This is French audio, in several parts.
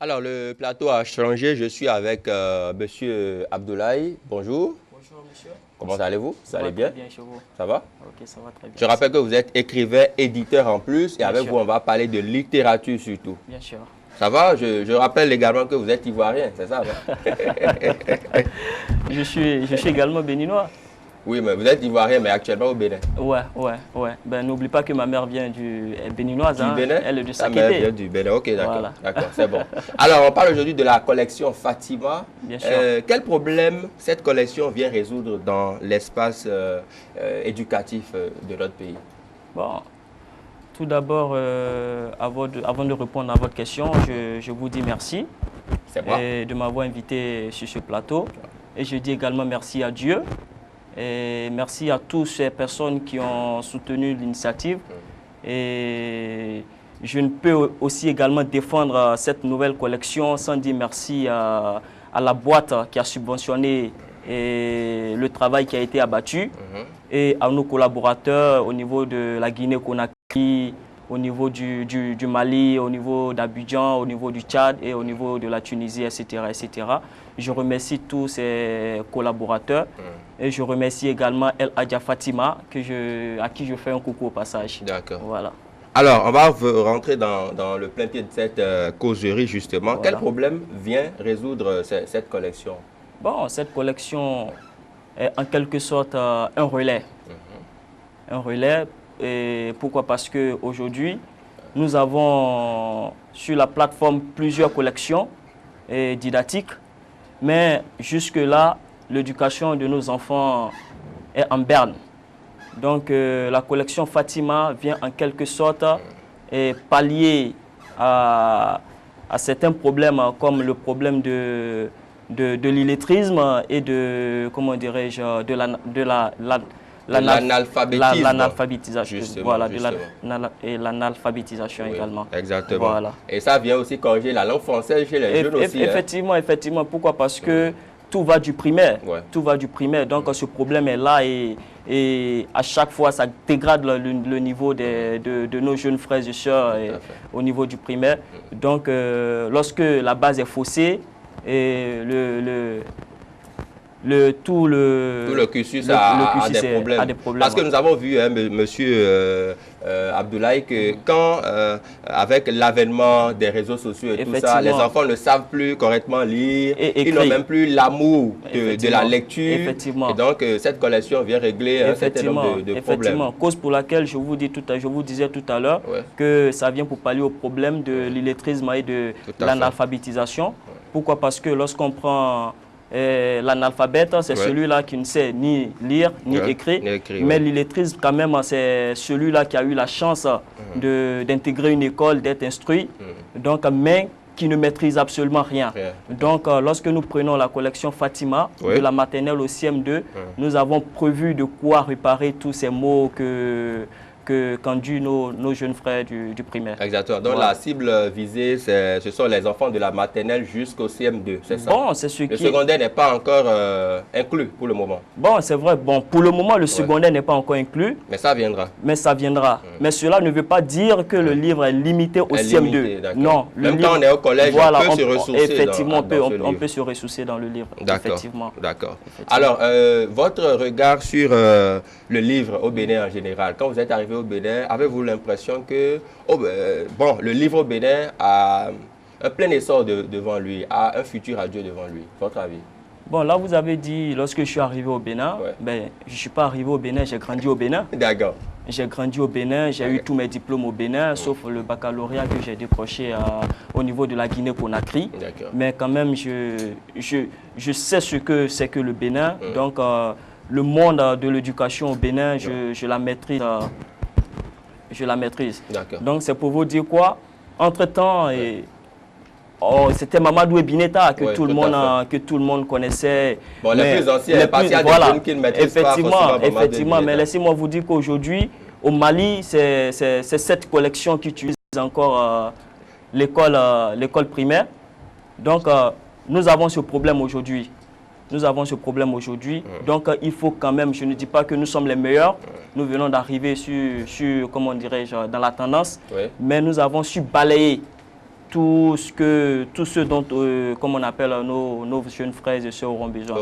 Alors, le plateau a changé. Je suis avec Monsieur Abdoulaye. Bonjour. Bonjour, monsieur. Comment allez-vous? Ça allez bien? bien? Bien chez vous. Ça va? Ok, ça va très bien. Je rappelle que vous êtes écrivain, éditeur en plus. Et Bien avec sûr. vous, on va parler de littérature surtout. Bien sûr. Ça va? Je rappelle également que vous êtes ivoirien, c'est ça? Non? Je suis également béninois. Oui, mais vous êtes ivoirien, mais actuellement au Bénin. Ouais. Ben, n'oublie pas que ma mère vient est béninoise. Du Bénin? Elle est de Ta mère Sakété. vient du Bénin. Ok, d'accord. Voilà. D'accord, c'est bon. Alors, on parle aujourd'hui de la collection Fatima. Bien sûr. Quel problème cette collection vient résoudre dans l'espace éducatif de notre pays? Bon, tout d'abord, avant de répondre à votre question, je vous dis merci C'est moi. de m'avoir invité sur ce plateau. Et je dis également merci à Dieu. Et merci à toutes ces personnes qui ont soutenu l'initiative. Et je ne peux aussi également défendre cette nouvelle collection sans dire merci à la boîte qui a subventionné le travail qui a été abattu et à nos collaborateurs au niveau de la Guinée-Conakry, au niveau du Mali, au niveau d'Abidjan, au niveau du Tchad et au niveau de la Tunisie, etc. etc. Je remercie tous ces collaborateurs et je remercie également El Hadja Fatima à qui je fais un coucou au passage. D'accord. Voilà. Alors, on va rentrer dans le plein pied de cette causerie justement. Voilà. Quel problème vient résoudre cette collection? Bon, cette collection est en quelque sorte un relais. Un relais. Et pourquoi? Parce qu'aujourd'hui, nous avons sur la plateforme plusieurs collections didactiques, mais jusque-là, l'éducation de nos enfants est en berne. Donc, la collection Fatima vient en quelque sorte pallier à certains problèmes comme le problème de l'illettrisme et de, comment dirais-je, l'analphabétisation. Voilà, et l'analphabétisation également. Exactement. Voilà. Et ça vient aussi corriger la langue française chez les jeunes aussi. Effectivement, effectivement. Pourquoi? Parce que tout va du primaire. Ouais. Tout va du primaire. Donc, ce problème est là et à chaque fois, ça dégrade le niveau de nos jeunes frères et sœurs au niveau du primaire. Donc, lorsque la base est faussée, et tout le cursus a des problèmes. Parce que nous avons vu, monsieur Abdoulaye, que quand, avec l'avènement des réseaux sociaux et tout ça, les enfants ne savent plus correctement lire, ils n'ont même plus l'amour de la lecture. Effectivement. Et donc, cette collection vient régler un certain nombre de problèmes. Effectivement, cause pour laquelle je vous disais tout à l'heure que ça vient pour pallier au problème de l'illettrisme et de l'analphabétisation. Pourquoi? Parce que lorsqu'on prend l'analphabète, c'est celui-là qui ne sait ni lire, ni écrire. Mais l'illettrisme, quand même, c'est celui-là qui a eu la chance d'intégrer une école, d'être instruit, donc, mais qui ne maîtrise absolument rien. Donc, lorsque nous prenons la collection Fatima, de la maternelle au CM2, nous avons prévu de quoi réparer tous ces mots qu'ont dû nos jeunes frères du primaire. Exactement. Donc, la cible visée, ce sont les enfants de la maternelle jusqu'au CM2, c'est ça? Bon, c'est ce le secondaire n'est pas encore inclus pour le moment. Bon, c'est vrai. Bon, pour le moment, le secondaire n'est pas encore inclus. Mais ça viendra. Mais ça viendra. Mais cela ne veut pas dire que le livre est limité au CM2. Non. Même quand on est au collège, voilà, on peut se ressourcer effectivement, on peut se ressourcer dans le livre. D'accord. D'accord. Alors, votre regard sur le livre au Bénin en général, quand vous êtes arrivé au Bénin, avez-vous l'impression que le livre au Bénin a un plein essor devant lui, a un futur à Dieu devant lui? Votre avis? Bon, là, vous avez dit, lorsque je suis arrivé au Bénin, ben, je ne suis pas arrivé au Bénin, j'ai grandi au Bénin. D'accord. J'ai grandi au Bénin, j'ai eu tous mes diplômes au Bénin, sauf le baccalauréat que j'ai décroché au niveau de la Guinée-Conakry. Mais quand même, je sais ce que c'est que le Bénin. Donc, le monde de l'éducation au Bénin, je la maîtrise. Je la maîtrise. Donc, c'est pour vous dire quoi? Entre-temps, c'était Mamadou Ebineta que tout le monde connaissait. Bon, les plus anciens, parce qu'il y a des jeunes qui ne maîtrisent pas forcément effectivement, mais laissez-moi vous dire qu'aujourd'hui, au Mali, c'est cette collection qui utilise encore l'école primaire. Donc, nous avons ce problème aujourd'hui. Donc, il faut quand même, je ne dis pas que nous sommes les meilleurs. Nous venons d'arriver sur comment dirais-je, dans la tendance. Mais nous avons su balayer tout ce dont, comme on appelle, nos jeunes frères et sœurs auront besoin.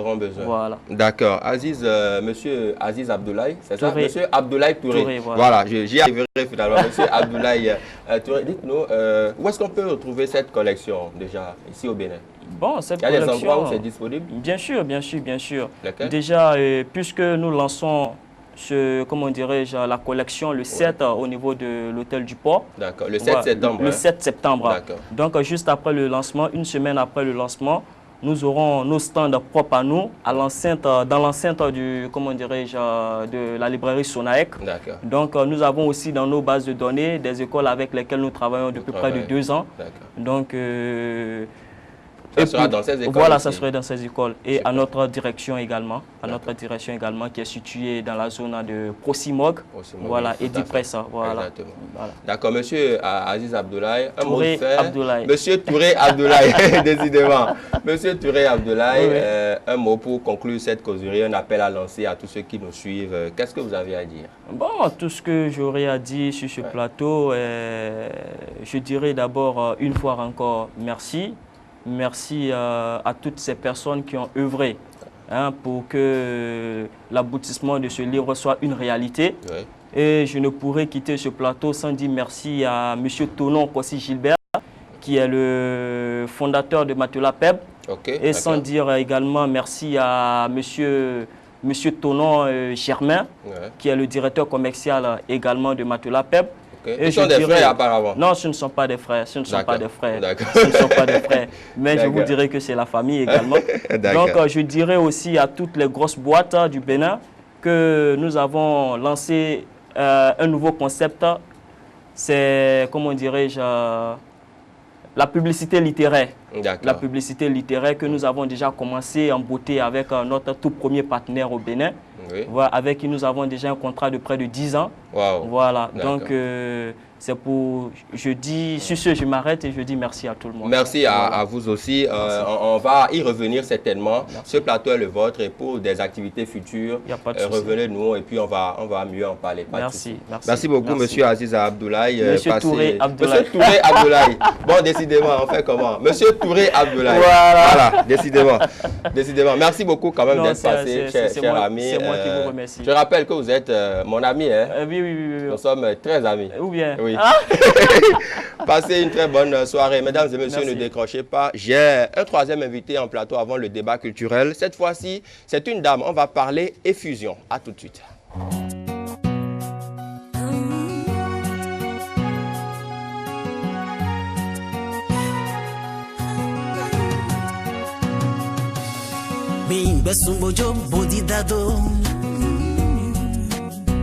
Voilà. D'accord. Aziz, monsieur Aziz Abdoulaye, c'est ça? Touré. Monsieur Abdoulaye Touré. Voilà, j'y arriverai finalement. Monsieur Abdoulaye Touré, dites-nous, où est-ce qu'on peut retrouver cette collection déjà ici au Bénin? Bon, cette Il y a collection, des endroits où c'est disponible? Bien sûr, bien sûr, bien sûr. Lesquels? Déjà, puisque nous lançons comment dirais-je, la collection le 7 au niveau de l'hôtel du port. D'accord, le 7 septembre. Le 7 septembre. D'accord. Donc, juste après le lancement, une semaine après le lancement, nous aurons nos stands propres à nous à dans l'enceinte du, comment dirais-je, de la librairie Sonaec. D'accord. Donc, nous avons aussi dans nos bases de données des écoles avec lesquelles nous travaillons depuis près de 2 ans. D'accord. Donc, ça sera dans ces écoles. Voilà, aussi. ça serait dans ces écoles. Et Super. à notre direction également, qui est située dans la zone de Prosimog, voilà, et d'Ipressa. Voilà. Voilà. D'accord, monsieur Aziz Abdoulaye, un Touré mot de fin. Abdoulaye. Monsieur Touré Abdoulaye, décidément. Monsieur Touré Abdoulaye, Oui. Un mot pour conclure cette causerie, un appel à lancer à tous ceux qui nous suivent. Qu'est-ce que vous avez à dire? Bon, tout ce que j'aurais à dire sur ce plateau, je dirais d'abord une fois encore merci. Merci à toutes ces personnes qui ont œuvré pour que l'aboutissement de ce livre soit une réalité. Oui. Et je ne pourrais quitter ce plateau sans dire merci à M. Tonon Kossi Gilbert, qui est le fondateur de Matelas PEB. Et sans dire également merci à M. Tonon Germain, qui est le directeur commercial également de Matelas PEB. Ils sont des frères apparemment? Non, ce ne sont pas des frères. Ce ne sont pas des frères. Ce ne sont pas des frères. Mais je vous dirais que c'est la famille également. Donc, je dirais aussi à toutes les grosses boîtes du Bénin que nous avons lancé un nouveau concept. C'est, comment dirais-je, la publicité littéraire. La publicité littéraire que nous avons déjà commencé en beauté avec notre tout premier partenaire au Bénin. Oui. Voilà, avec qui nous avons déjà un contrat de près de 10 ans. Wow. Voilà, donc c'est pour, je dis, sur ce, je m'arrête et je dis merci à tout le monde. Merci à vous aussi. On va y revenir certainement. Merci. Ce plateau est le vôtre et pour des activités futures, revenez-nous et puis on va mieux en parler. Merci beaucoup, monsieur Aziz Abdoulaye. Monsieur Touré Abdoulaye. Monsieur Touré Abdoulaye. Bon, décidément, on fait comment? Monsieur Touré Abdoulaye. Voilà, décidément. Merci beaucoup quand même d'être passé, cher ami. C'est moi qui vous remercie. Je rappelle que vous êtes mon ami. Oui. Nous sommes très amis. Ou bien. Oui. Passez une très bonne soirée. Mesdames et messieurs, ne décrochez pas. J'ai un troisième invité en plateau avant le débat culturel. Cette fois-ci, c'est une dame. On va parler effusion. À tout de suite. Bem, besumbo jo bodi dado.